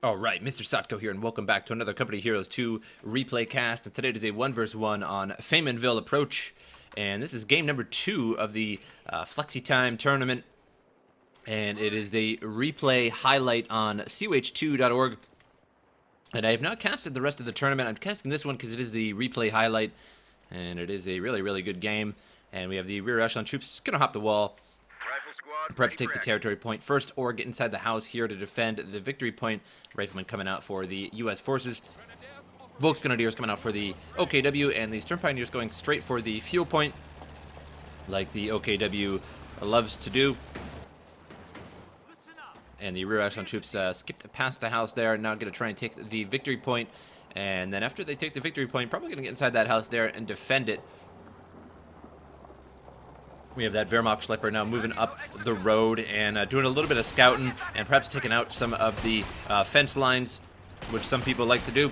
All right, MrSotko here, and welcome back to another Company Heroes 2 replay cast. And today it is a 1 vs 1 on Faymonville approach, and this is game number 2 of the Flexi Time tournament, and it is a replay highlight on CoH2.org. And I have not casted the rest of the tournament. I'm casting this one because it is the replay highlight, and it is a really good game. And we have the rear echelon troops gonna hop the wall. Perhaps take the territory point first or get inside the house here to defend the victory point. Riflemen coming out for the U.S. forces. Volksgrenadiers coming out for the OKW, and the Stern Pioneers going straight for the fuel point, like the OKW loves to do. And the rear echelon troops skipped past the house there, now going to try and take the victory point. And then after they take the victory point, probably going to get inside that house there and defend it. We have that Wehrmacht Schlepper now moving up the road and doing a little bit of scouting and perhaps taking out some of the fence lines, which some people like to do.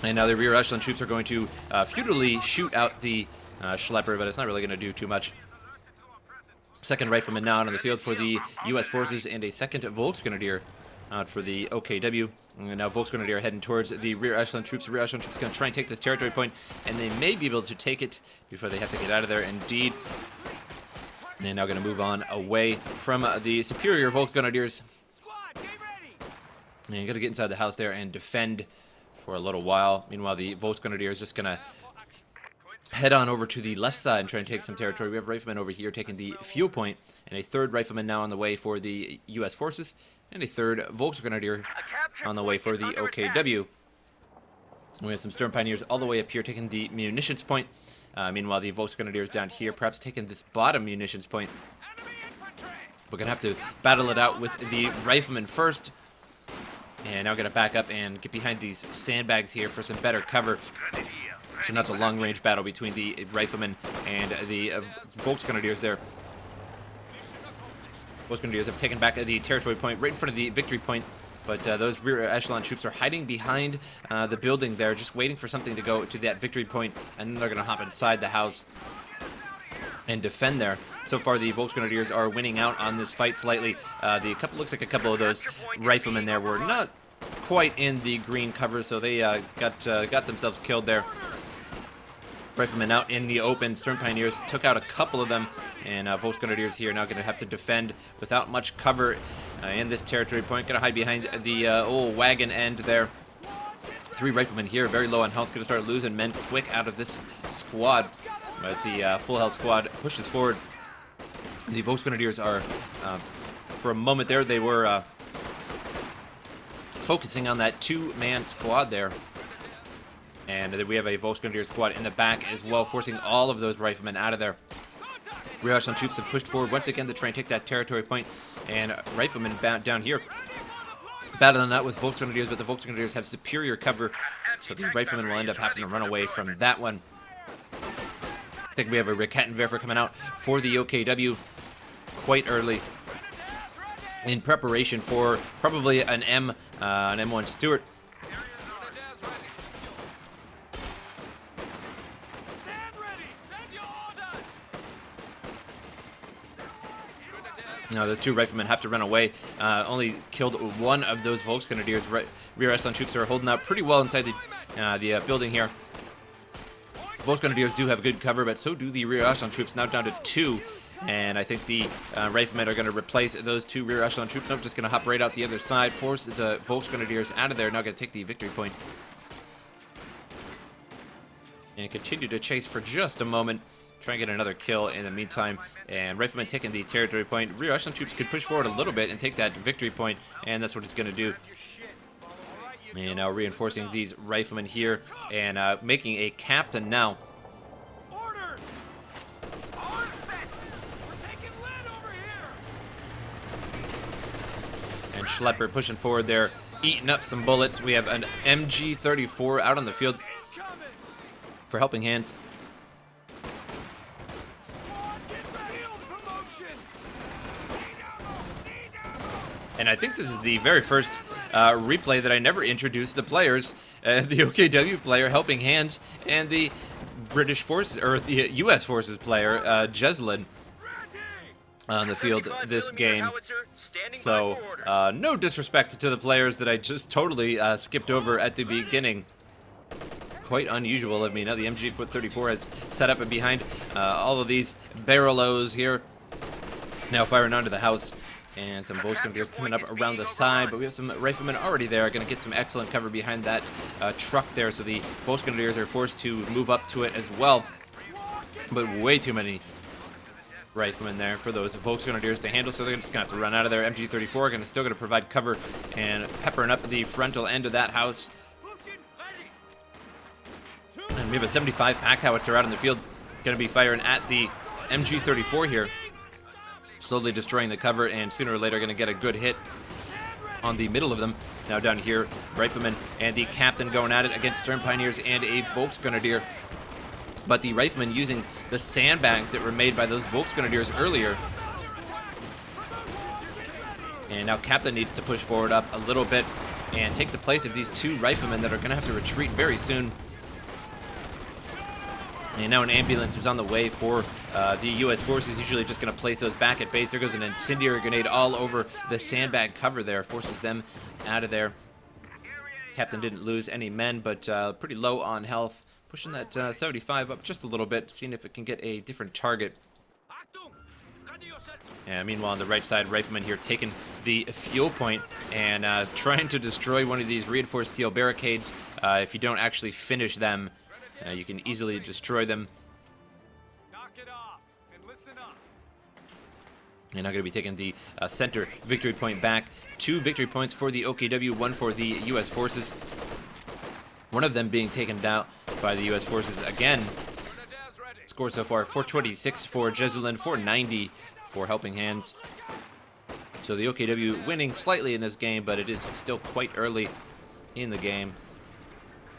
And now the rear echelon troops are going to futilely shoot out the Schlepper, but it's not really going to do too much. Second rifleman now out on the field for the U.S. forces, and a second Volksgrenadier out for the OKW. And now Volksgrenadier heading towards the rear echelon troops. The rear echelon troops going to try and take this territory point, and they may be able to take it before they have to get out of there. Indeed. And they're now going to move on away from the superior Volksgrenadiers. And you're going to get inside the house there and defend for a little while. Meanwhile, the Volksgrenadier is just going to head on over to the left side and try and take some territory. We have riflemen over here taking the fuel point, and a third rifleman now on the way for the U.S. forces, and a third Volksgrenadier on the way for the OKW. We have some Stern Pioneers all the way up here taking the munitions point. Meanwhile, the Volksgrenadiers down here perhaps taking this bottom munitions point. We're going to have to battle it out with the riflemen first. And now we're going to back up and get behind these sandbags here for some better cover. So not a long-range battle between the riflemen and the Volksgrenadiers there. Volksgrenadiers have taken back the territory point right in front of the victory point. But those rear echelon troops are hiding behind the building there, just waiting for something to go to that victory point, and then they're going to hop inside the house and defend there. So far, the Volksgrenadiers are winning out on this fight slightly. Looks like a couple of those riflemen there were not quite in the green cover, so they got themselves killed there. Riflemen out in the open. Stern Pioneers took out a couple of them, and Volksgrenadiers here now going to have to defend without much cover in this territory point. Going to hide behind the old wagon end there. Three riflemen here, very low on health. Going to start losing men quick out of this squad. But the full health squad pushes forward. The Volksgrenadiers are, for a moment there, they were focusing on that two-man squad there. And we have a Volksgrenadier squad in the back as well, forcing all of those riflemen out of there. Rear echelon troops have pushed forward once again to try and take that territory point. And riflemen down here battling out with Volksgrenadiers, but the Volksgrenadiers have superior cover, so the riflemen will end up having to run away from that one. I think we have a Rakettenwerfer coming out for the OKW quite early in preparation for probably an M1 Stuart. No, those two riflemen have to run away. Only killed one of those Volksgrenadiers. Rear echelon troops are holding out pretty well inside the building here. Volksgrenadiers do have good cover, but so do the rear echelon troops, now down to two. And I think the riflemen are going to replace those two rear echelon troops. Nope, just going to hop right out the other side, force the Volksgrenadiers out of there. Now going to take the victory point. And continue to chase for just a moment. Try and get another kill in the meantime. And riflemen taking the territory point. Rear echelon troops could push forward a little bit and take that victory point, and that's what it's going to do. And now reinforcing these riflemen here and making a captain now. And Schlepper pushing forward there, eating up some bullets. We have an MG-34 out on the field for HelpingHans. And I think this is the very first replay that I never introduced the players, the OKW player, HelpingHans, and the British Forces, or the U.S. Forces player, Jesulin. on the field this game. So no disrespect to the players that I just totally skipped over at the beginning. Quite unusual of me. Now the MG34 has set up and behind all of these barrelos here. Now firing onto the house. And some Volksgrenadiers coming up around the side, but we have some riflemen already there. Going to get some excellent cover behind that truck there, so the Volksgrenadiers are forced to move up to it as well. But way too many riflemen there for those Volksgrenadiers to handle, so they're just going to have to run out of there. MG34 still going to provide cover and peppering up the frontal end of that house. And we have a 75 pack howitzer out in the field, going to be firing at the MG34 here. Slowly destroying the cover, and sooner or later going to get a good hit on the middle of them. Now down here, rifleman and the captain going at it against Stern Pioneers and a Volksgrenadier. But the riflemen using the sandbags that were made by those Volksgrenadiers earlier. And now captain needs to push forward up a little bit and take the place of these two riflemen that are going to have to retreat very soon. And now an ambulance is on the way for the U.S. forces, usually just going to place those back at base. There goes an incendiary grenade all over the sandbag cover there, forces them out of there. Captain didn't lose any men, but pretty low on health. Pushing that 75 up just a little bit, seeing if it can get a different target. And meanwhile, on the right side, rifleman here taking the fuel point and trying to destroy one of these reinforced steel barricades. If you don't actually finish them, you can easily destroy them. And now going to be taking the center victory point back. 2 victory points for the OKW, 1 for the U.S. forces. One of them being taken down by the U.S. forces again. Score so far, 426 for Jesulin, 490 for HelpingHans. So the OKW winning slightly in this game, but it is still quite early in the game.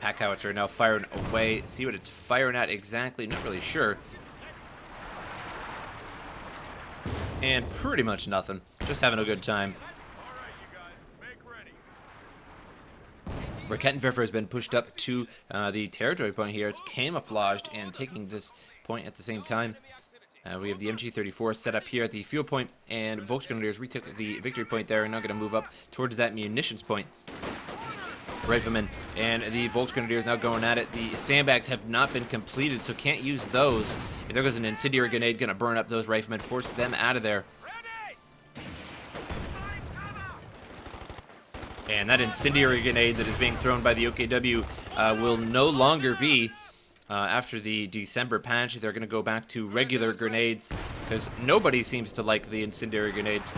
Pack howitzer now firing away. See what it's firing at exactly, not really sure. And pretty much nothing. Just having a good time. Rakettenwerfer has been pushed up to the territory point here. It's camouflaged and taking this point at the same time. We have the MG34 set up here at the fuel point, and Volksgrenadiers retook the victory point there and now going to move up towards that munitions point. Riflemen and the Volksgrenadiers now going at it. The sandbags have not been completed, so can't use those. And there goes an incendiary grenade, going to burn up those riflemen, force them out of there. And that incendiary grenade that is being thrown by the OKW will no longer be after the December patch. They're going to go back to regular grenades because nobody seems to like the incendiary grenades.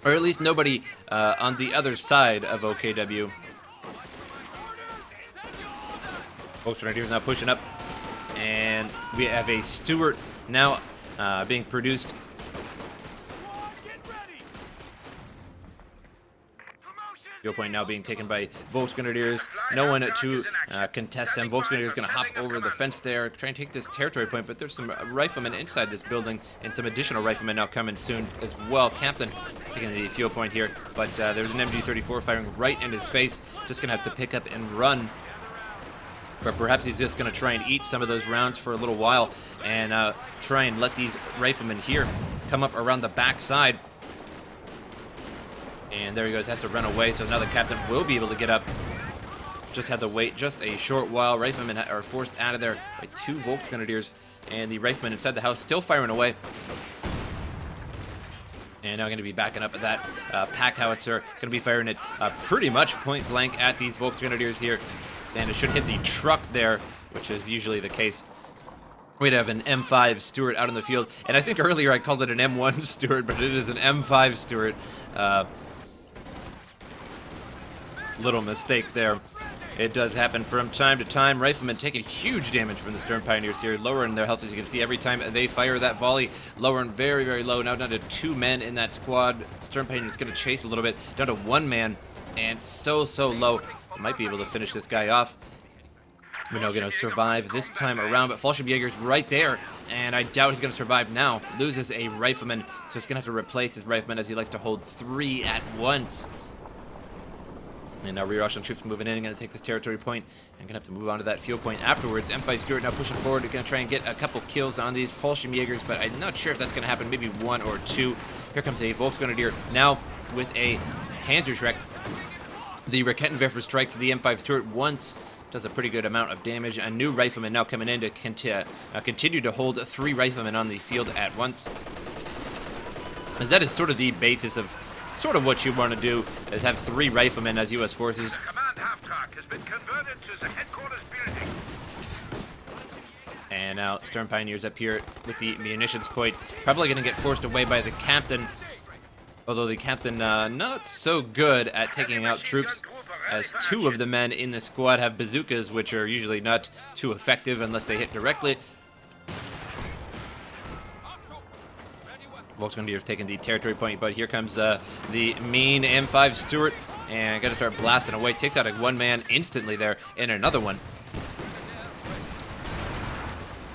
Or at least nobody on the other side of OKW. Volksgrenadiers now pushing up, and we have a Stuart now being produced. Fuel point now being taken by Volksgrenadiers. No one to contest them. Volksgrenadiers going to hop over the fence there, try and take this territory point, but there's some riflemen inside this building, and some additional riflemen now coming soon as well. Captain taking the fuel point here, but there's an MG34 firing right in his face. Just going to have to pick up and run. Or perhaps he's just going to try and eat some of those rounds for a little while and try and let these riflemen here come up around the back side. And there he goes, has to run away, so now the captain will be able to get up. Just had to wait just a short while. Riflemen are forced out of there by 2 Volksgrenadiers, and the riflemen inside the house still firing away. And now going to be backing up at that pack howitzer. Going to be firing it pretty much point blank at these Volksgrenadiers here. And it should hit the truck there, which is usually the case. We'd have an M5 Stuart out in the field. And I think earlier I called it an M1 Stuart, but it is an M5 Stuart. Little mistake there. It does happen from time to time. Riflemen taking huge damage from the Stern Pioneers here, lowering their health, as you can see, every time they fire that volley, lowering very, very low. Now down to 2 men in that squad. Stern Pioneers going to chase a little bit, down to 1 man, and so low. Might be able to finish this guy off. We're now going to survive this time around, but Fallschirmjäger's right there, and I doubt he's going to survive now. Loses a rifleman, so he's going to have to replace his rifleman, as he likes to hold 3 at once. And now rear Echelon troops moving in, going to take this territory point, and going to have to move on to that field point afterwards. M5 Stuart now pushing forward, going to try and get a couple kills on these Fallschirmjägers, but I'm not sure if that's going to happen, maybe 1 or 2. Here comes a Volksgrenadier now with a Panzerschreck. The Raketenwerfer strikes the M5 Stuart once, does a pretty good amount of damage. A new rifleman now coming in to continue to hold 3 riflemen on the field at once. As that is sort of the basis of what you want to do, is have 3 riflemen as U.S. forces. The command half-track has been converted to the headquarters building. And now Stern Pioneers up here with the munitions point. Probably going to get forced away by the captain. Although the captain not so good at taking out troops, as 2 of the men in the squad have bazookas, which are usually not too effective unless they hit directly. Volksgrenadiers taking the territory point, but here comes the mean M5 Stuart, and got to start blasting away. Takes out a 1-man instantly there, and another one.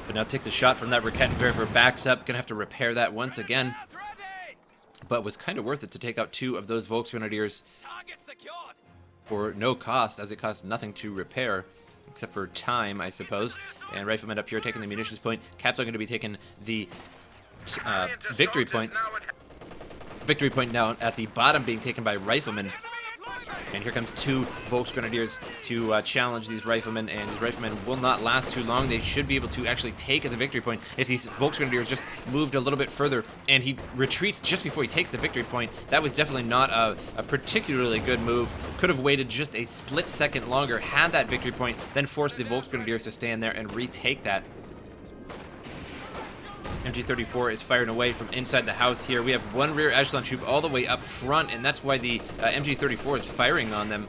But now takes a shot from that Raketenwerfer, backs up, gonna have to repair that once again. But was kind of worth it to take out 2 of those Volksgrenadiers for no cost, as it costs nothing to repair, except for time, I suppose. And riflemen up here taking the munitions point. Caps are going to be taking the victory point. Victory point now at the bottom being taken by riflemen. And here comes 2 Volksgrenadiers to challenge these riflemen, and these riflemen will not last too long. They should be able to actually take the victory point. If these Volksgrenadiers just moved a little bit further, and he retreats just before he takes the victory point, that was definitely not a particularly good move. Could have waited just a split second longer, had that victory point, then forced the Volksgrenadiers to stand there and retake that. MG34 is firing away from inside the house here. We have 1 rear echelon troop all the way up front, and that's why the MG34 is firing on them.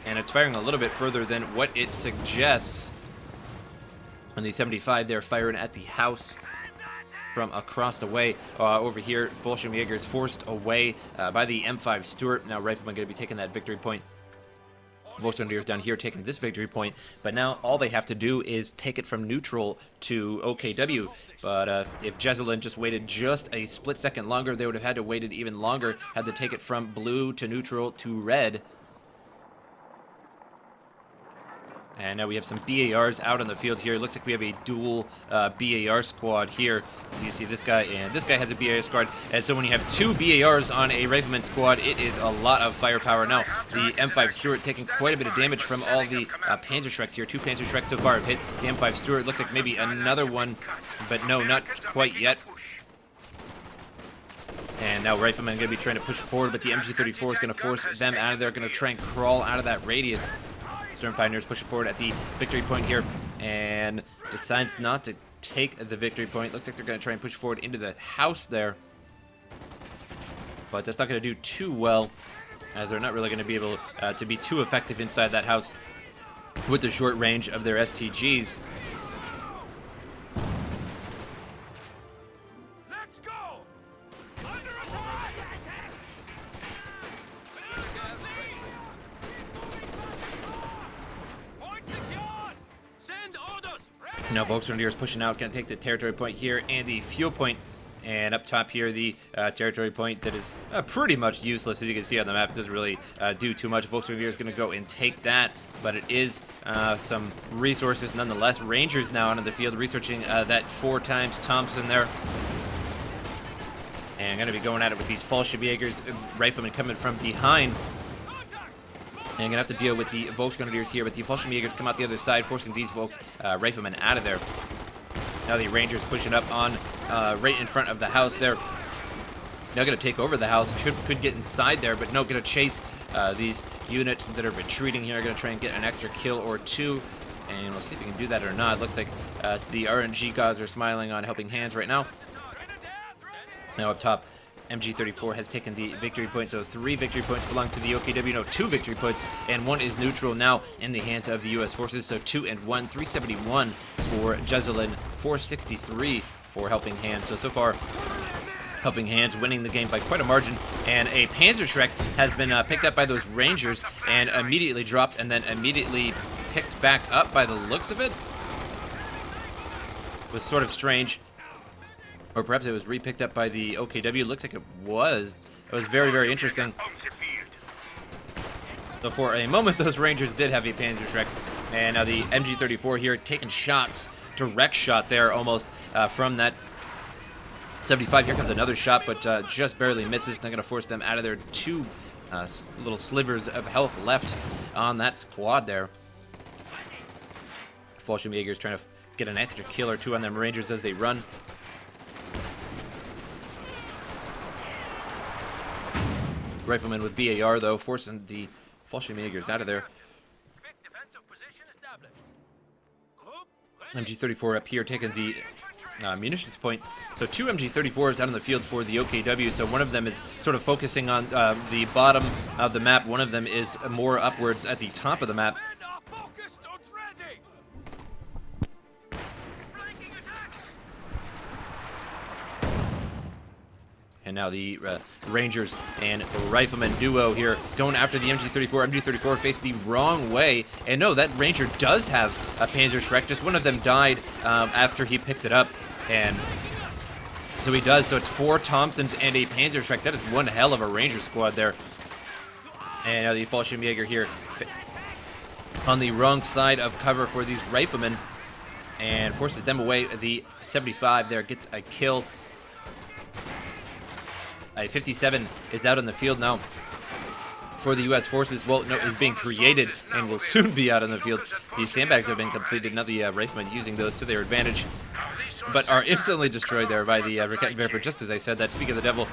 And it's firing a little bit further than what it suggests. On the 75, they're firing at the house from across the way. Over here, Fallschirmjäger is forced away by the M5 Stuart. Now riflemen going to be taking that victory point. Volksgrenadiers down here taking this victory point, but now all they have to do is take it from neutral to OKW. But if Jesulin just waited just a split second longer, they would have had to waited even longer, had to take it from blue to neutral to red. And now we have some BARs out on the field here. It looks like we have a dual BAR squad here. As you see, this guy and this guy has a BAR squad. And so when you have 2 BARs on a rifleman squad, it is a lot of firepower. Now, the M5 Stuart taking quite a bit of damage from all the Panzerschrecks here. 2 Panzerschrecks so far have hit the M5 Stuart. Looks like maybe another one, but no, not quite yet. And now riflemen are going to be trying to push forward, but the MG34 is going to force them out of there. Going to try and crawl out of that radius. Stern Pioneers pushing forward at the victory point here, and decides not to take the victory point. Looks like they're going to try and push forward into the house there. But that's not going to do too well, as they're not really going to be able to be too effective inside that house with the short range of their STGs. Let's go! Under attack! Point secured! Send orders! Now Volksgrenadiers pushing out, going to take the territory point here and the fuel point. And up top here, the territory point that is pretty much useless. As you can see on the map, it doesn't really do too much. Volksgrenadiers going to go and take that, but it is some resources nonetheless. Rangers now onto the field, researching that 4 times Thompson there. And going to be going at it with these Fallschirmjägers, riflemen coming from behind. And going to have to deal with the Volksgrenadiers here, but the Fallschirmjägers come out the other side, forcing these riflemen out of there. Now the Rangers pushing up on right in front of the house there. Now going to take over the house. Could get inside there, but no, going to chase these units that are retreating here. Going to try and get an extra kill or 2. And we'll see if we can do that or not. Looks like the RNG gods are smiling on Helping Hands right now. Now up top, MG34 has taken the victory point, so 3 victory points belong to the OKW. No, 2 victory points, and 1 is neutral now in the hands of the U.S. forces. So 2 and 1, 371 for Jesulin, 463 for Helping Hands. So far, Helping Hands winning the game by quite a margin. And a Panzerschreck has been picked up by those Rangers and immediately dropped, and then immediately picked back up by the looks of it. It was sort of strange. Or perhaps it was re-picked up by the OKW. Looks like it was. It was very, very interesting. So for a moment, those Rangers did have a Panzerschreck. And now the MG34 here taking shots, direct shot there almost from that 75. Here comes another shot, but just barely misses. Not going to force them out of their 2 little slivers of health left on that squad there. Fallschirmjäger is trying to get an extra kill or 2 on them Rangers as they run. Rifleman with BAR, though, forcing the Fallschirmjägers out of there. MG34 up here taking the munitions point. So 2 MG34s out on the field for the OKW. So one of them is sort of focusing on the bottom of the map. One of them is more upwards at the top of the map. And now the Rangers and Rifleman duo here going after the MG34. MG34 faced the wrong way. And no, that Ranger does have a Panzerschreck. Just one of them died after he picked it up. And so he does. So it's 4 Thompsons and a Panzerschreck. That is one hell of a Ranger squad there. And now the Fallschirmjäger here on the wrong side of cover for these Riflemen. And forces them away. The 75 there gets a kill. A 57 is out on the field now for the U.S. forces. Well, no, is being created and will soon be out on the field. These sandbags have been completed. Now the Riflemen using those to their advantage, but are instantly destroyed there by the Rakettenwerfer, just as I said that. Speak of the devil.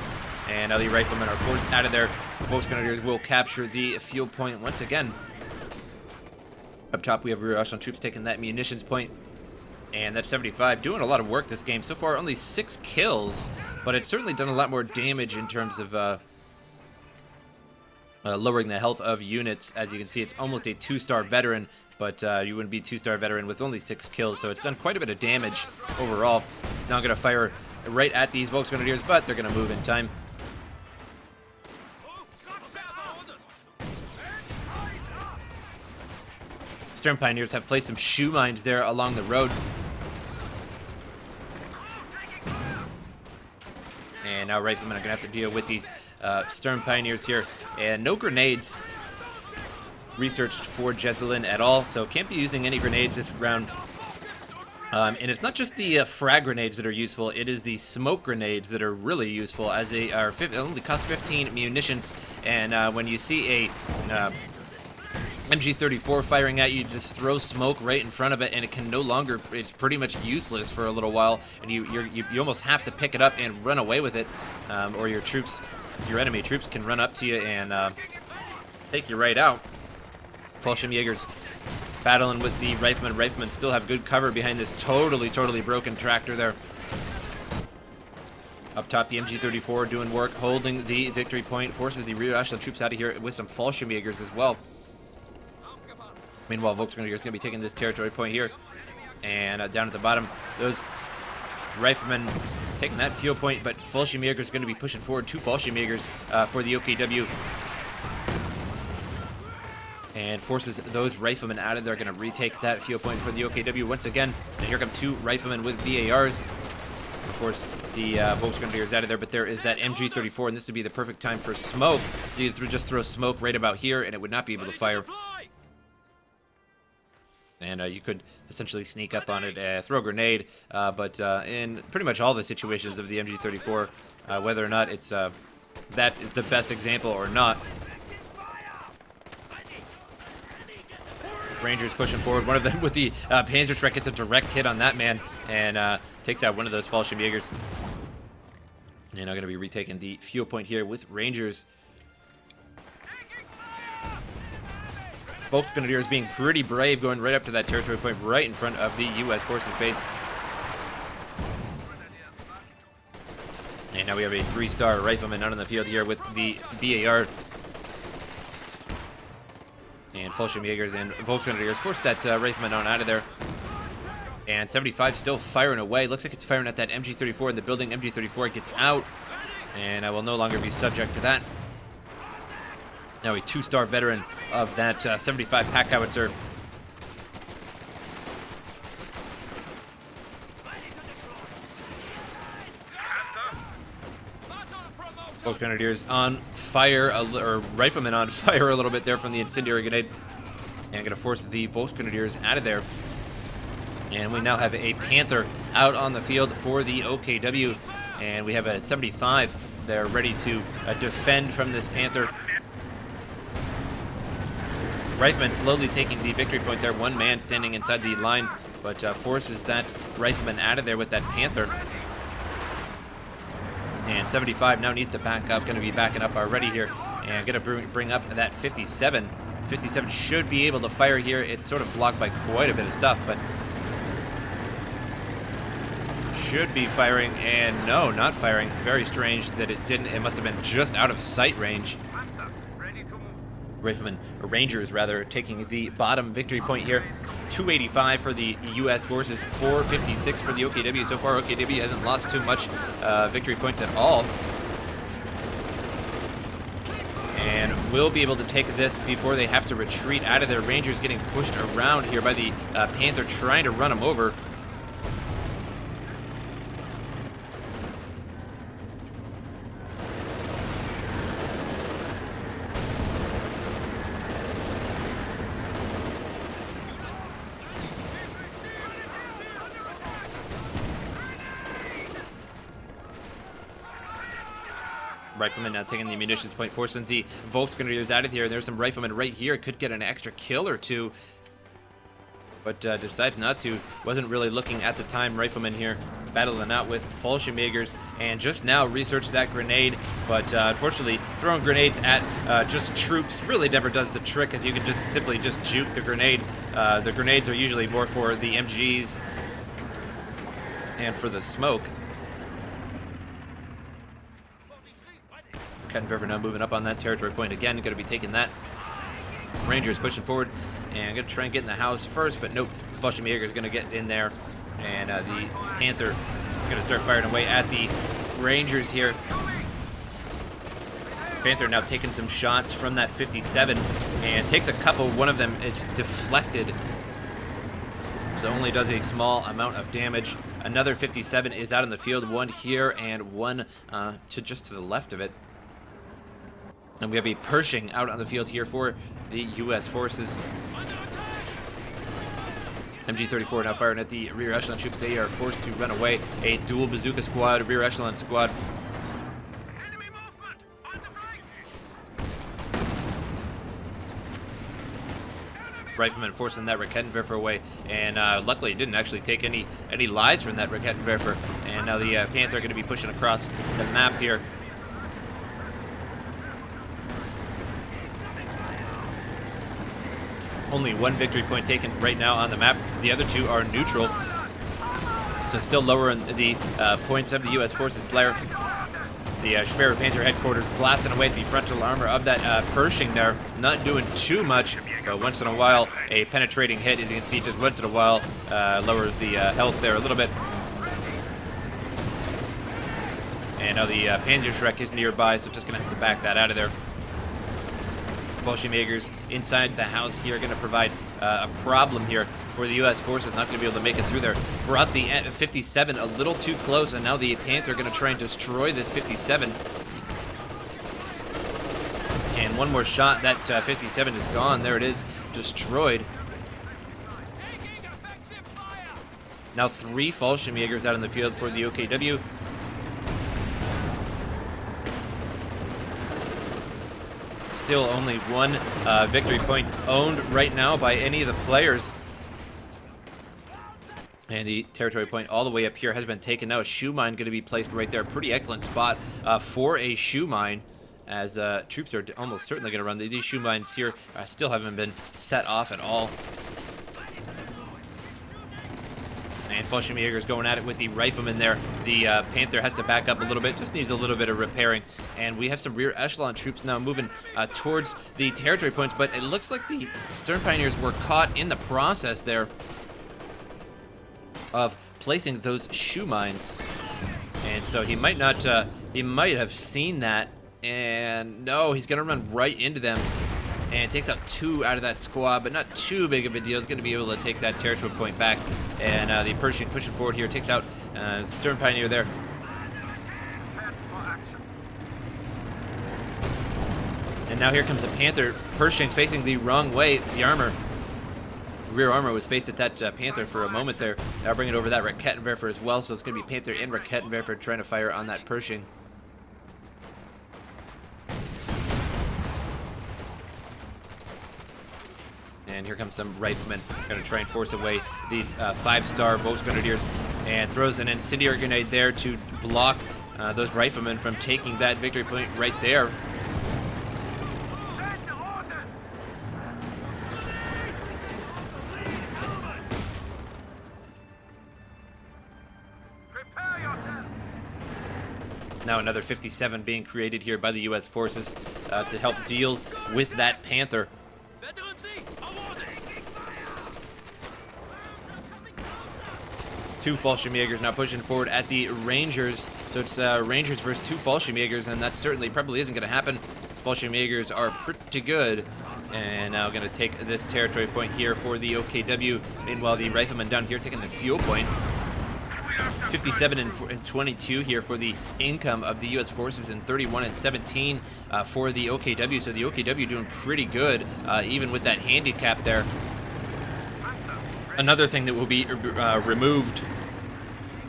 And now the Riflemen are forced out of there. The Volksgrenadiers will capture the field point once again. Up top, we have rear echelon troops taking that munitions point. And that 75 doing a lot of work this game. So far, only 6 kills, but it's certainly done a lot more damage in terms of lowering the health of units. As you can see, it's almost a 2-star veteran, but you wouldn't be 2-star veteran with only 6 kills. So it's done quite a bit of damage overall. Now I'm going to fire right at these Volksgrenadiers, but they're going to move in time. Stern Pioneers have placed some shoe mines there along the road. And now Riflemen are going to have to deal with these Stern Pioneers here. And no grenades researched for Jesulin at all, so can't be using any grenades this round. And it's not just the frag grenades that are useful, it is the smoke grenades that are really useful, as they are only cost 15 munitions. And when you see a MG34 firing at you, just throw smoke right in front of it, and it can no longer, it's pretty much useless for a little while, and you almost have to pick it up and run away with it, or your enemy troops can run up to you and take you right out. Fallschirmjägers battling with the Riflemen. Riflemen still have good cover behind this totally broken tractor there. Up top, the MG34 doing work, holding the victory point, forces the rear echelon troops out of here with some Fallschirmjägers as well. Meanwhile, Volksgrenadiers is going to be taking this territory point here. And down at the bottom, those Riflemen taking that field point, but Fallschirmjäger is going to be pushing forward. 2 Fallschirmjägers for the OKW. And forces those Riflemen out of there. Going to retake that field point for the OKW once again. And here come 2 Riflemen with BARs. Of course, the Volksgrenadiers out of there, but there is that MG34, and this would be the perfect time for smoke. You just throw smoke right about here, and it would not be able to fire. And you could essentially sneak up on it, throw a grenade, but in pretty much all the situations of the MG34, whether or not it's that is the best example or not. Rangers pushing forward. One of them with the Panzerschreck gets a direct hit on that man and takes out one of those Fallschirmjägers. And I'm going to be retaking the fuel point here with Rangers. Volksgrenadiers being pretty brave, going right up to that territory point right in front of the U.S. Forces base. And now we have a 3-star Rifleman out on the field here with the BAR. And Fallschirmjägers and Volksgrenadiers force that Rifleman on out of there. And 75 still firing away. Looks like it's firing at that MG34 in the building. MG34 gets out, and I will no longer be subject to that. Now a 2-star veteran of that 75 pack howitzer. Volksgrenadiers on fire, or riflemen on fire a little bit there from the incendiary grenade. And going to force the Volksgrenadiers out of there. And we now have a Panther out on the field for the OKW. And we have a 75 there ready to defend from this Panther. Rifleman slowly taking the victory point there. One man standing inside the line, but forces that Rifleman out of there with that Panther. And 75 now needs to back up, going to be backing up already here. And going to bring up that 57. 57 should be able to fire here. It's sort of blocked by quite a bit of stuff, but should be firing, and no, not firing. Very strange that it didn't. It must have been just out of sight range. Riflemen, or Rangers rather, taking the bottom victory point here. 285 for the U.S. forces, 456 for the OKW. So far, OKW hasn't lost too much victory points at all. And will be able to take this before they have to retreat out of their. Rangers getting pushed around here by the Panther, trying to run them over. Rifleman now taking the munitions point, forcing the Volksgrenadiers out of here. There's some Riflemen right here. Could get an extra kill or two, but decides not to. Wasn't really looking at the time. Rifleman here battling out with Fallschirmjägers, and just now researched that grenade, but unfortunately throwing grenades at just troops really never does the trick, as you can just simply just juke the grenade. The grenades are usually more for the MGs and for the smoke. Kettenwerfer now moving up on that territory point again. Going to be taking that. Rangers pushing forward, and going to try and get in the house first, but nope. Fallschirmjäger is going to get in there, and the Panther going to start firing away at the Rangers here. Panther now taking some shots from that 57, and takes a couple. One of them is deflected, so only does a small amount of damage. Another 57 is out in the field. One here and one just to the left of it. And we have a Pershing out on the field here for the U.S. forces. MG-34 now firing at the rear echelon troops. They are forced to run away. A dual bazooka squad, rear echelon squad. Enemy movement! On the flank! Rifleman forcing that Raketenwerfer away, and luckily it didn't actually take any lives from that Raketenwerfer. And now the Panther are going to be pushing across the map here. Only one victory point taken right now on the map. The other two are neutral, so still lower in the points of the U.S. forces player. The Schwerer Panther headquarters blasting away at the frontal armor of that Pershing there. Not doing too much, but once in a while a penetrating hit, as you can see, just once in a while lowers the health there a little bit. And now the Panzerschreck is nearby, so just going to have to back that out of there. Fallschirmjägers inside the house here, going to provide a problem here for the U.S. forces. Not going to be able to make it through there. Brought the 57 a little too close, and now the Panther going to try and destroy this 57. And one more shot. That 57 is gone. There it is, destroyed. Now 3 Fallschirmjägers out in the field for the OKW. Still only one victory point owned right now by any of the players. And the territory point all the way up here has been taken. Now a shoe mine going to be placed right there. Pretty excellent spot for a shoe mine, as troops are almost certainly going to run. These shoe mines here still haven't been set off at all. And Fallschirmjäger's going at it with the Rifleman there. The Panther has to back up a little bit, just needs a little bit of repairing. And we have some rear echelon troops now moving towards the territory points, but it looks like the Stern Pioneers were caught in the process there of placing those shoe mines. And so he might not, he might have seen that, and no, he's going to run right into them. And takes out 2 out of that squad, but not too big of a deal. He's going to be able to take that territory point back. And the Pershing pushing forward here takes out Stern Pioneer there. And now here comes the Panther. Pershing facing the wrong way. The armor, rear armor was faced at that Panther for a moment there. Now bringing over that Raketenwerfer as well. So it's going to be Panther and Raketenwerfer trying to fire on that Pershing. And here comes some riflemen. Going to try and force away these 5-star Bow Grenadiers. And throws an incendiary grenade there to block those riflemen from taking that victory point right there. Now another 57 being created here by the U.S. forces to help deal with that Panther. Two Fallschirmjägers now pushing forward at the Rangers. So it's Rangers versus 2 Fallschirmjägers, and that certainly probably isn't going to happen. These Fallschirmjägers are pretty good. And now going to take this territory point here for the OKW. Meanwhile, the riflemen down here taking the fuel point. 57 and 22 here for the income of the U.S. forces, and 31 and 17 for the OKW. So the OKW doing pretty good, even with that handicap there. Another thing that will be removed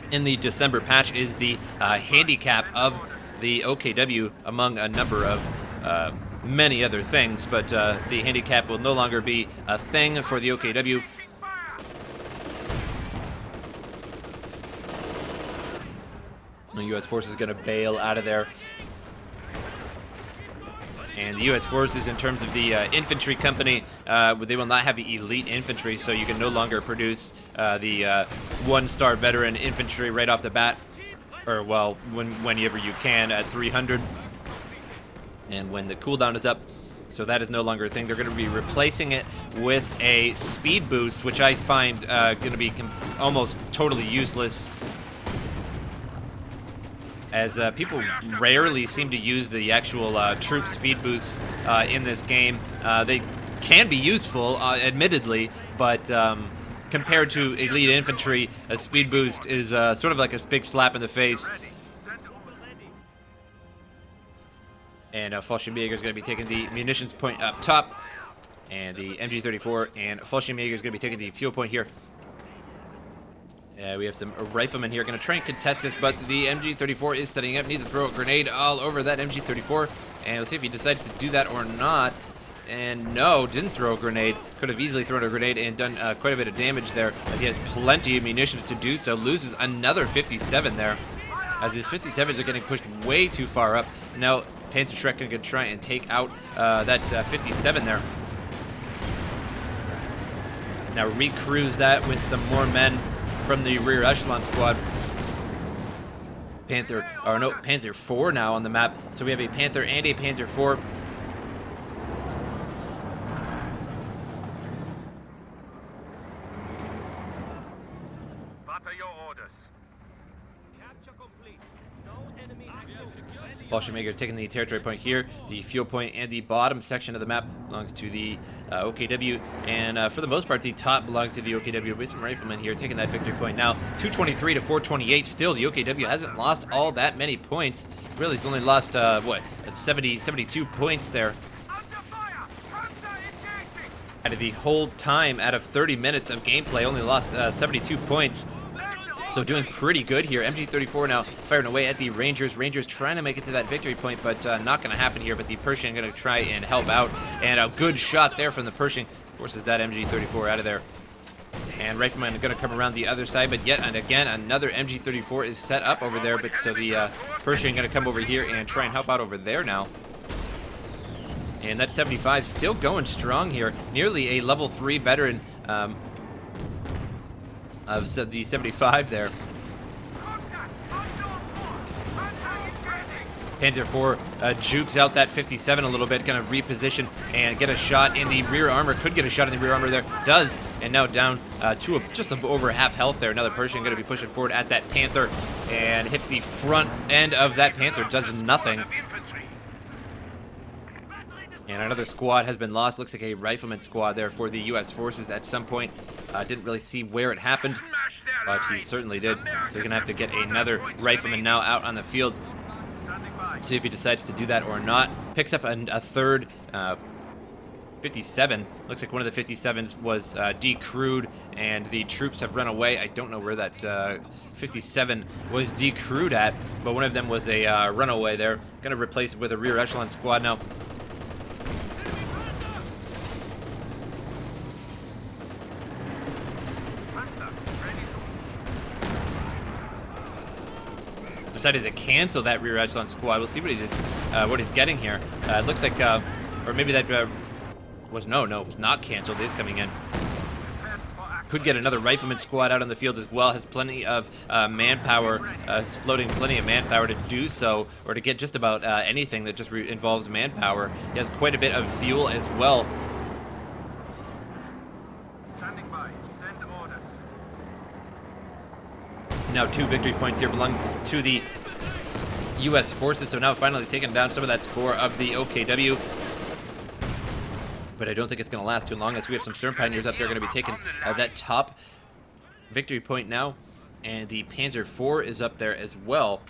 in the December patch is the handicap of the OKW, among a number of many other things. But the handicap will no longer be a thing for the OKW. The U.S. forces going to bail out of there. And the U.S. forces, in terms of the infantry company, they will not have the elite infantry, so you can no longer produce the 1-star veteran infantry right off the bat, or well, whenever you can at 300, and when the cooldown is up. So that is no longer a thing. They're going to be replacing it with a speed boost, which I find going to be almost totally useless, as people rarely seem to use the actual troop speed boosts in this game. They can be useful, admittedly, but compared to elite infantry, a speed boost is sort of like a big slap in the face. And Fallschirmjäger is going to be taking the munitions point up top, and the MG34 and Fallschirmjäger is going to be taking the fuel point here. We have some riflemen here going to try and contest this, but the MG34 is setting up. Need to throw a grenade all over that MG34, and we'll see if he decides to do that or not. And no, didn't throw a grenade. Could have easily thrown a grenade and done quite a bit of damage there, as he has plenty of munitions to do so. Loses another 57 there, as his 57s are getting pushed way too far up. Now Panther Shrek going to try and take out that 57 there. Now recruise that with some more men from the rear echelon squad. Panzer 4 now on the map. So we have a Panther and a Panzer 4. What are your orders? Capture complete. No enemy active. Fallschirmjäger is taking the territory point here. The fuel point and the bottom section of the map belongs to the OKW, and for the most part, the top belongs to the OKW. With some riflemen here taking that victory point now, 223 to 428. Still, the OKW hasn't lost all that many points. Really, it's only lost 72 points there. Out of the whole time, out of 30 minutes of gameplay, only lost 72 points. So doing pretty good here. MG34 now firing away at the Rangers. Rangers trying to make it to that victory point, but not going to happen here. But the Pershing going to try and help out. And a good shot there from the Pershing forces that MG34 out of there. And Rifleman are going to come around the other side, but yet and again, another MG34 is set up over there. But so the Pershing going to come over here and try and help out over there now. And that 75 still going strong here. Nearly a level 3 veteran of the 75 there. Panzer 4 jukes out that 57 a little bit, going to reposition and get a shot in the rear armor. Could get a shot in the rear armor there. Does. And now down to just over half health there. Another Pershing going to be pushing forward at that Panther and hits the front end of that Panther. Does nothing. And another squad has been lost. Looks like a rifleman squad there for the U.S. forces at some point. Didn't really see where it happened, but he certainly did. So you're going to have to get another rifleman now out on the field. See if he decides to do that or not. picks up a third 57. Looks like one of the 57s was decrewed, and the troops have run away. I don't know where that 57 was decrewed at, but one of them was a runaway there. Going to replace it with a rear echelon squad now. Decided to cancel that rear echelon squad. We'll see what he's getting here. It looks like, or maybe that was it was not canceled. It is coming in. Could get another rifleman squad out on the field as well. Has plenty of manpower, floating plenty of manpower to do so, or to get just about anything that just involves manpower. He has quite a bit of fuel as well. Standing by. Send orders. Now 2 victory points here belong to the U.S. forces, so now finally taking down some of that score of the OKW. But I don't think it's going to last too long, as we have some Stern Pioneers up there going to be taking that top victory point now. And the Panzer IV is up there as well.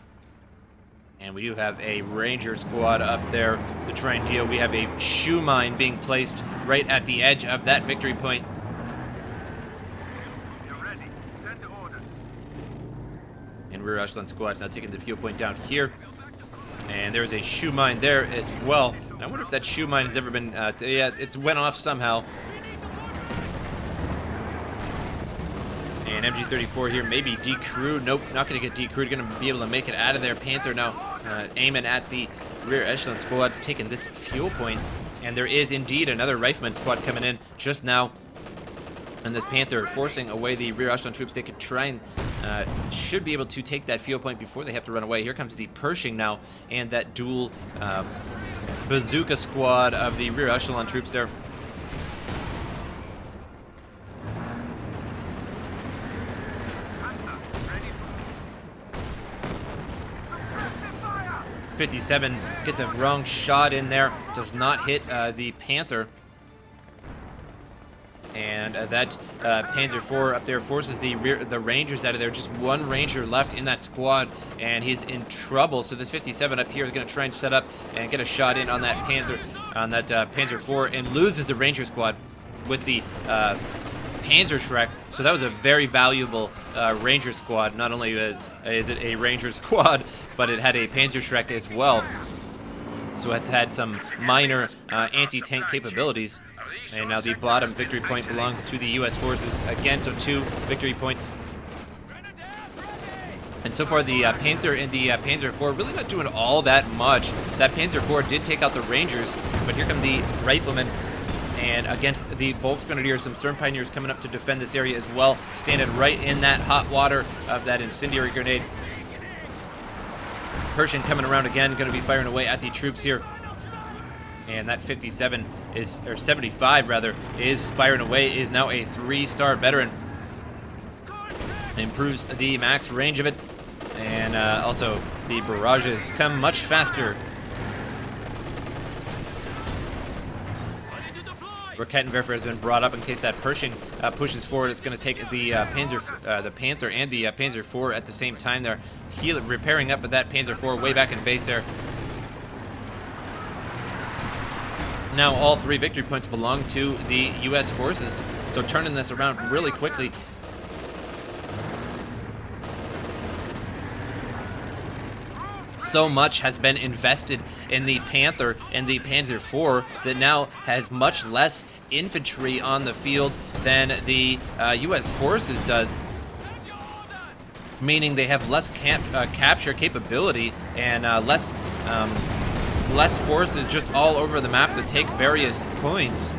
And we do have a Ranger squad up there to try and deal. We have a shoe mine being placed right at the edge of that victory point. You're ready. Send orders. And rear echelon squad's now taking the fuel point down here. And there's a shoe mine there as well. And I wonder if that shoe mine has ever been... yeah, it's went off somehow. And MG34 here maybe decrewed. Nope, not going to get decrewed. Going to be able to make it out of there. Panther now aiming at the rear echelon squad's taking this fuel point. And there is indeed another rifleman squad coming in just now. And this Panther forcing away the rear echelon troops. They could try and should be able to take that fuel point before they have to run away. Here comes the Pershing now, and that dual bazooka squad of the rear echelon troops there. Ready. 57 gets a wrong shot in there, does not hit the Panther. And that Panzer IV up there forces the Rangers out of there. Just one Ranger left in that squad, and he's in trouble. So this 57 up here is going to try and set up and get a shot in on that Panzer IV, and loses the Ranger squad with the Panzer Shrek. So that was a very valuable Ranger squad. Not only is it a Ranger squad, but it had a Panzer Shrek as well. So it's had some minor anti-tank capabilities. And now the bottom victory point belongs to the U.S. forces again, so 2 victory points. And so far the Panther and the Panzer IV really not doing all that much. That Panzer IV did take out the Rangers, but here come the Riflemen. And against the Volksgrenadiers, some Stern Pioneers coming up to defend this area as well, standing right in that hot water of that incendiary grenade. Pershing coming around again, going to be firing away at the troops here. And that 57 is, or 75 rather, is firing away, is now a 3-star veteran. Improves the max range of it. And also the barrages come much faster. Rakettenwerfer has been brought up in case that Pershing pushes forward. It's going to take the Panther and the Panzer IV at the same time there. Repairing up with that Panzer IV way back in base there. Now all 3 victory points belong to the U.S. forces, so turning this around really quickly. So much has been invested in the Panther and the Panzer IV that now has much less infantry on the field than the U.S. forces does, meaning they have less capture capability and less forces just all over the map to take various points.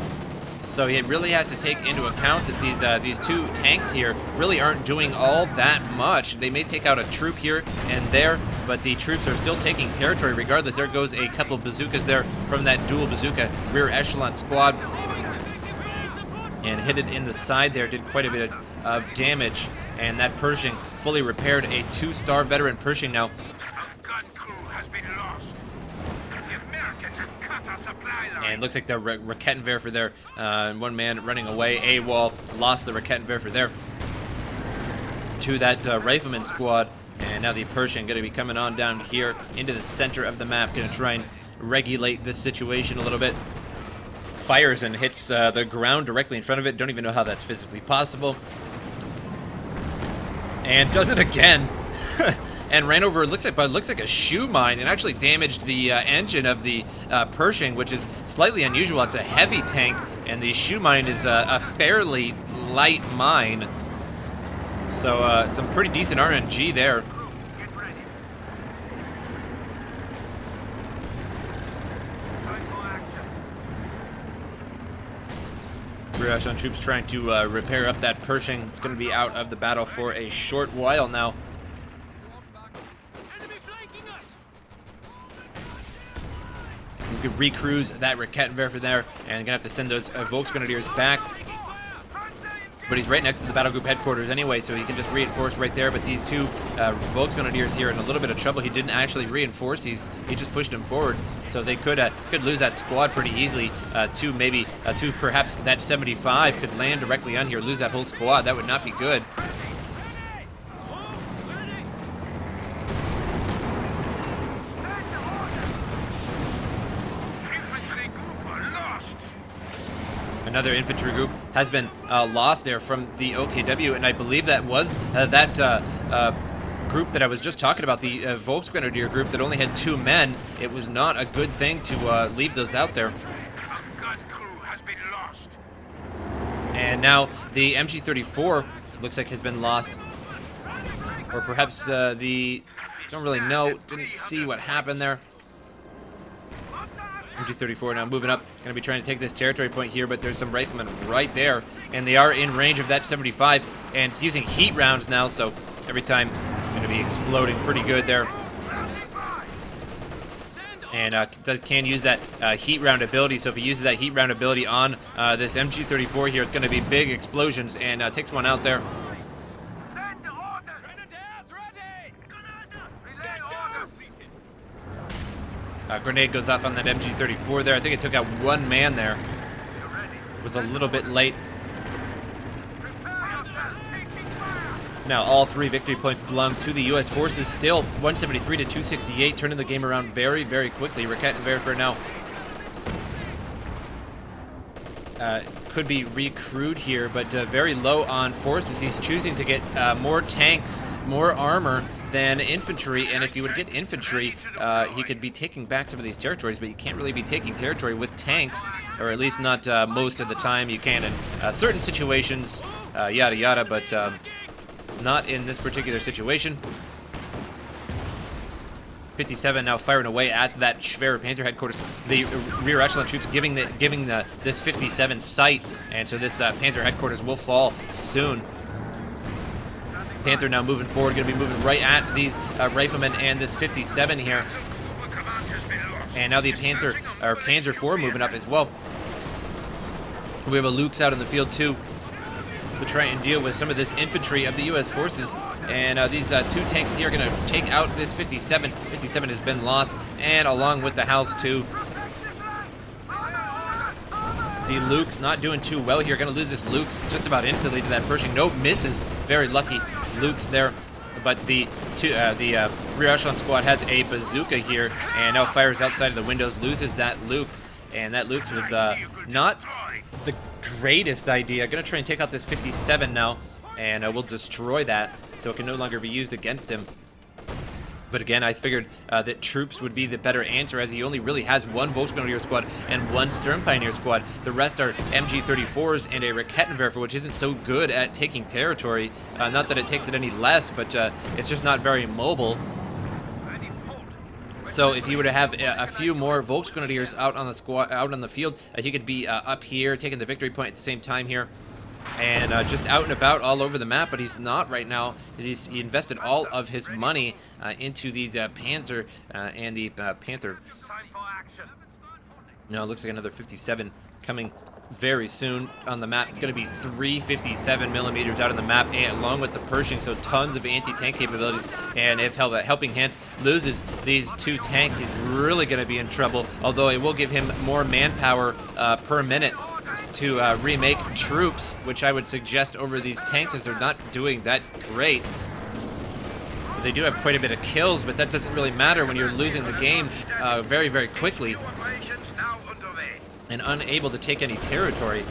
So it really has to take into account that these 2 tanks here really aren't doing all that much. They may take out a troop here and there, but the troops are still taking territory regardless. There goes a couple of bazookas there from that dual bazooka rear echelon squad. And hit it in the side there, did quite a bit of damage. And that Pershing fully repaired, a 2-star veteran Pershing now. The gun crew has been lost. The Americans have cut our supply line. And looks like the Rakettenwerfer there, one man running away, AWOL, lost the Rakettenwerfer there to that Rifleman squad. And now the Pershing going to be coming on down here into the center of the map, going to try and regulate this situation a little bit. Fires and hits the ground directly in front of it. Don't even know how that's physically possible. And does it again. And ran over, looks like a shoe mine, and actually damaged the engine of the Pershing, which is slightly unusual. It's a heavy tank, and the shoe mine is a fairly light mine. So some pretty decent RNG there. Get ready. Rear echelon troops trying to repair up that Pershing. It's going to be out of the battle for a short while now. Enemy flanking us. We could recruise that Rakettenwerfer there, and gonna have to send those Volksgrenadiers back. But he's right next to the battle group headquarters anyway, so he can just reinforce right there. But these two Volksgrenadiers here in a little bit of trouble. He didn't actually reinforce; he just pushed him forward, so they could lose that squad pretty easily. To perhaps that 75 could land directly on here, lose that whole squad. That would not be good. Infantry group are lost. Another infantry group has been lost there from the OKW, and I believe that was that group that I was just talking about, the Volksgrenadier group that only had 2 men. It was not a good thing to leave those out there. A gun crew has been lost. And now the MG34 looks like has been lost, or perhaps don't really know. Didn't see what happened there. MG34 now moving up, going to be trying to take this territory point here, but there's some riflemen right there, and they are in range of that 75, and it's using heat rounds now, so every time going to be exploding pretty good there. And can use that heat round ability, so if he uses that heat round ability on this MG34 here, it's going to be big explosions, and takes one out there. Send the order. Grenadiers ready. Relay orders. Grenade goes off on that MG34 there. I think it took out 1 man there. You're ready. Was a little bit late. Prepare yourself. Taking fire. Now all 3 victory points belong to the U.S. forces. Still 173 to 268, turning the game around very, very quickly. Rakettenwerfer now could be recruited here, but very low on forces. He's choosing to get more tanks, more armor than infantry, and if you would get infantry, he could be taking back some of these territories, but you can't really be taking territory with tanks, or at least not most of the time. You can in certain situations, yada yada, but not in this particular situation. 57 now firing away at that Schwerer Panzer headquarters. The rear echelon troops giving this 57 sight, and so this Panzer headquarters will fall soon. Panther now moving forward, going to be moving right at these riflemen and this 57 here. And now the Panzer IV moving up as well. We have a Lukes out in the field too to try and deal with some of this infantry of the U.S. forces. And these 2 tanks here are going to take out this 57. 57 has been lost, and along with the House too. The Lukes not doing too well here. Going to lose this Lukes just about instantly to that Pershing. No misses. Very lucky Lukes there. But the rear echelon squad has a bazooka here, and now fires outside of the windows. Loses that Lukes, and that Lukes was not the greatest idea. Going to try and take out this 57 now, and we'll destroy that, so it can no longer be used against him. But again, I figured that troops would be the better answer, as he only really has 1 Volksgrenadier squad and 1 Sturm Pioneer squad. The rest are MG34s and a Rakettenwerfer, which isn't so good at taking territory. Not that it takes it any less, but it's just not very mobile. So if you were to have a few more Volksgrenadiers out on the field, he could be up here, taking the victory point at the same time here. And just out and about all over the map, but he's not right now. He invested all of his money into these Panzer and the Panther. Time for action. No, it looks like another 57 coming very soon on the map. It's going to be 357 millimeters out on the map, and along with the Pershing, so tons of anti-tank capabilities. And if HelpingHans loses these 2 tanks, he's really going to be in trouble, although it will give him more manpower per minute to remake troops, which I would suggest over these tanks, as they're not doing that great. They do have quite a bit of kills, but that doesn't really matter when you're losing the game very, very quickly Operations now underway. and unable to take any territory.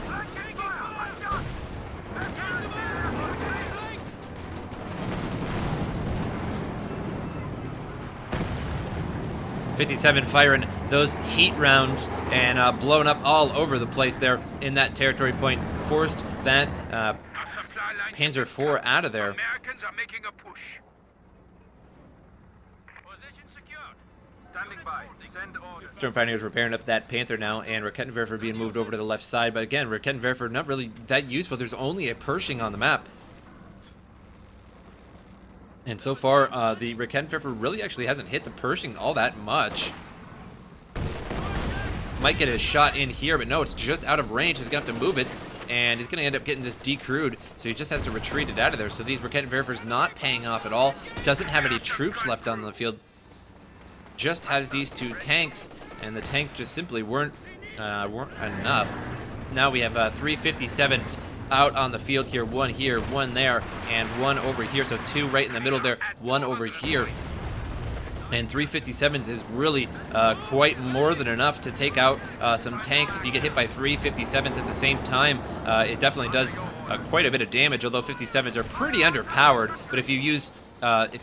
57 firing those heat rounds and blown up all over the place there in that territory point. Forced that Our supply lines Panzer have been IV cut. out of there. Americans are making a push. Position secured. Standing by. Send orders. Storm Pioneers repairing up that Panther now, and Rakettenwerfer being moved over to the left side. But again, Rakettenwerfer not really that useful. There's only a Pershing on the map. And so far, the Rakettenwerfer really actually hasn't hit the Pershing all that much. Might get a shot in here, but no, it's just out of range. He's going to have to move it, and he's going to end up getting this decrewed, so he just has to retreat it out of there. So these Rakettenwerfer's not paying off at all. Doesn't have any troops left on the field. Just has these two tanks, and the tanks just simply weren't enough. Now we have 357s out on the field here, one there, and one over here. So two right in the middle there, one over here. And 357s is really quite more than enough to take out some tanks. If you get hit by 357s at the same time, it definitely does quite a bit of damage, although 57s are pretty underpowered. But if you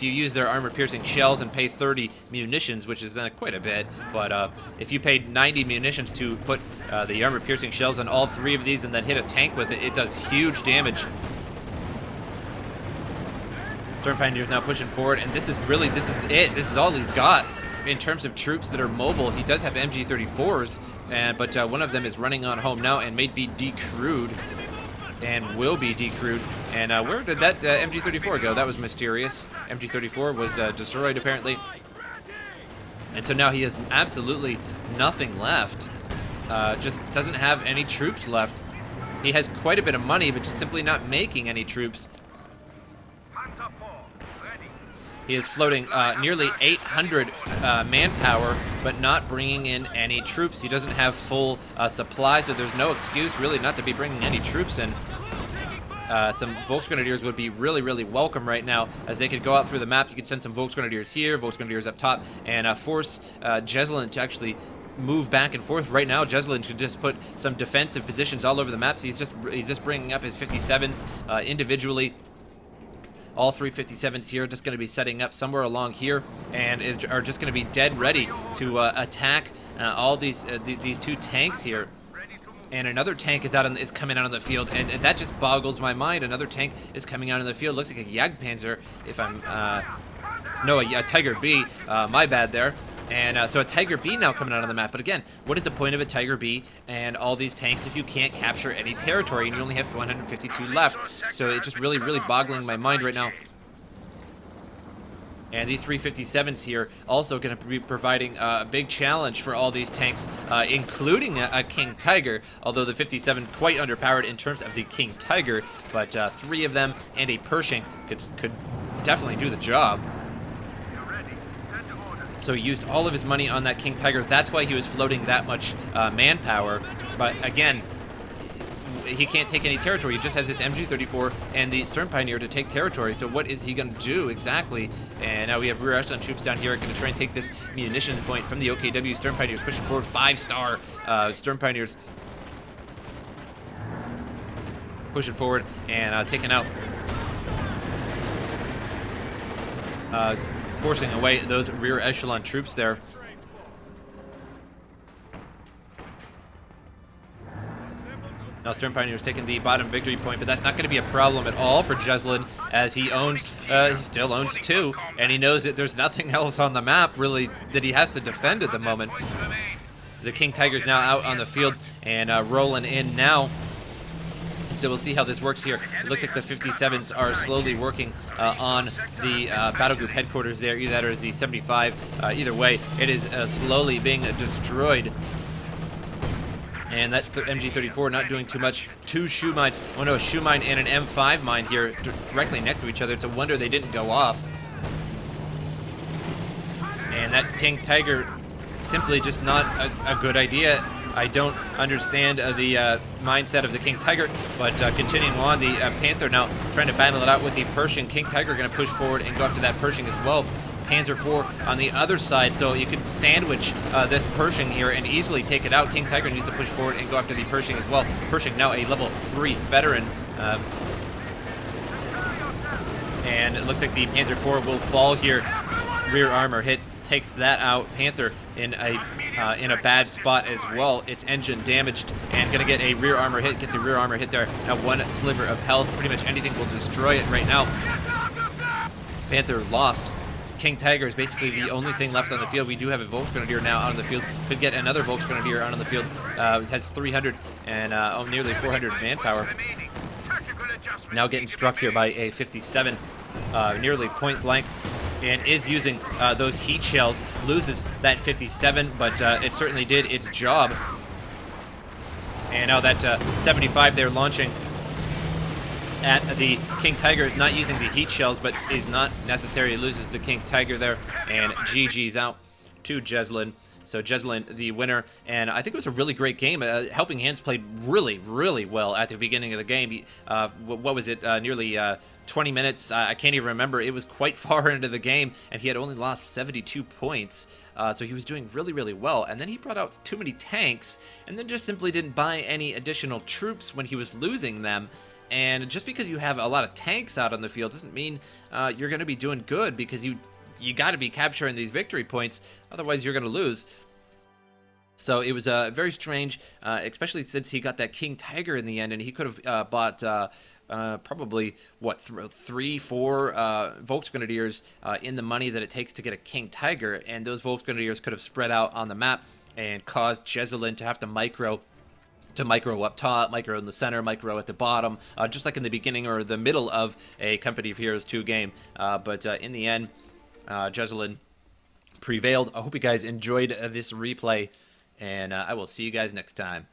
use their armor-piercing shells and pay 30 munitions, which is quite a bit, but if you paid 90 munitions to put the armor-piercing shells on all three of these and then hit a tank with it, it does huge damage. Storm Pioneer's now pushing forward, and this is it. This is all he's got in terms of troops that are mobile. He does have MG34s, but one of them is running on home now and may be decrewed. And will be decrewed. And where did that MG34 go? That was mysterious. MG34 was destroyed, apparently. And so now he has absolutely nothing left. Just doesn't have any troops left. He has quite a bit of money, but just simply not making any troops. He is floating nearly 800 manpower, but not bringing in any troops. He doesn't have full supply, so there's no excuse really not to be bringing any troops in. Some Volksgrenadiers would be really, really welcome right now, as they could go out through the map. You could send some Volksgrenadiers here, Volksgrenadiers up top, and force Jesulin to actually move back and forth. Right now, Jesulin could just put some defensive positions all over the map. So he's just bringing up his 57s individually. All 357s here just going to be setting up somewhere along here, and are just going to be dead ready to attack all these two tanks here. And another tank is coming out on the field, and that just boggles my mind. Another tank is coming out on the field. Looks like a Jagdpanzer, if I'm no, a Tiger B. My bad there. And so a Tiger B now coming out on the map. But again, what is the point of a Tiger B and all these tanks if you can't capture any territory and you only have 152 left? So it's just really, really boggling my mind right now. And these 357s here also going to be providing a big challenge for all these tanks, including a King Tiger, although the 57 quite underpowered in terms of the King Tiger. But three of them and a Pershing could definitely do the job. So he used all of his money on that King Tiger. That's why he was floating that much manpower. But again, he can't take any territory. He just has this MG34 and the Storm Pioneer to take territory. So what is he going to do exactly? And now we have rear echelon troops down here going to try and take this munitions point from the OKW. Storm Pioneers pushing forward, 5-star Storm Pioneers pushing forward and taking out, forcing away those rear echelon troops there. Now Storm Pioneer's taking the bottom victory point, but that's not going to be a problem at all for Jesulin, as he still owns two, and he knows that there's nothing else on the map really that he has to defend at the moment. The King Tiger's now out on the field and rolling in now. So we'll see how this works here. It looks like the 57s are slowly working on the battle group headquarters there. Either that or the 75. Either way, it is slowly being destroyed. And that MG34 not doing too much. Two shoe mines. Oh no, a shoe mine and an M5 mine here directly next to each other. It's a wonder they didn't go off. And that King Tiger, simply just not a good idea I don't understand the mindset of the King Tiger, but continuing on, the Panther now trying to battle it out with the Pershing. King Tiger going to push forward and go after that Pershing as well. Panzer IV on the other side, so you can sandwich this Pershing here and easily take it out. King Tiger needs to push forward and go after the Pershing as well. Pershing now a level 3 veteran. And it looks like the Panzer IV will fall here. Rear armor hit takes that out. Panther in a bad spot as well. Its engine damaged and gonna get a rear armor hit. Gets a rear armor hit there. Now 1 sliver of health. Pretty much anything will destroy it right now. Panther lost. King Tiger is basically the only thing left on the field. We do have a Volksgrenadier now out on the field. Could get another Volksgrenadier out on the field. It has 300 and nearly 400 manpower. Now getting struck here by a 57, nearly point blank, and is using those heat shells. Loses that 57, but it certainly did its job. And now that 75 they're launching at the King Tiger is not using the heat shells, but is not necessary. Loses the King Tiger there, and GG's out to Jesulin. So Jesulin, the winner, and I think it was a really great game. Helping Hands played really, really well at the beginning of the game. What was it? Nearly 20 minutes. I can't even remember. It was quite far into the game, and he had only lost 72 points. So he was doing really, really well. And then he brought out too many tanks, and then just simply didn't buy any additional troops when he was losing them. And just because you have a lot of tanks out on the field doesn't mean you're going to be doing good, because you got to be capturing these victory points, otherwise you're going to lose. So it was very strange, especially since he got that King Tiger in the end, and he could have bought probably, what, 3, 4 Volksgrenadiers in the money that it takes to get a King Tiger, and those Volksgrenadiers could have spread out on the map and caused Jesulin to have to micro up top, micro in the center, micro at the bottom, just like in the beginning or the middle of a Company of Heroes 2 game. But in the end, Jesulin prevailed. I hope you guys enjoyed this replay, and I will see you guys next time.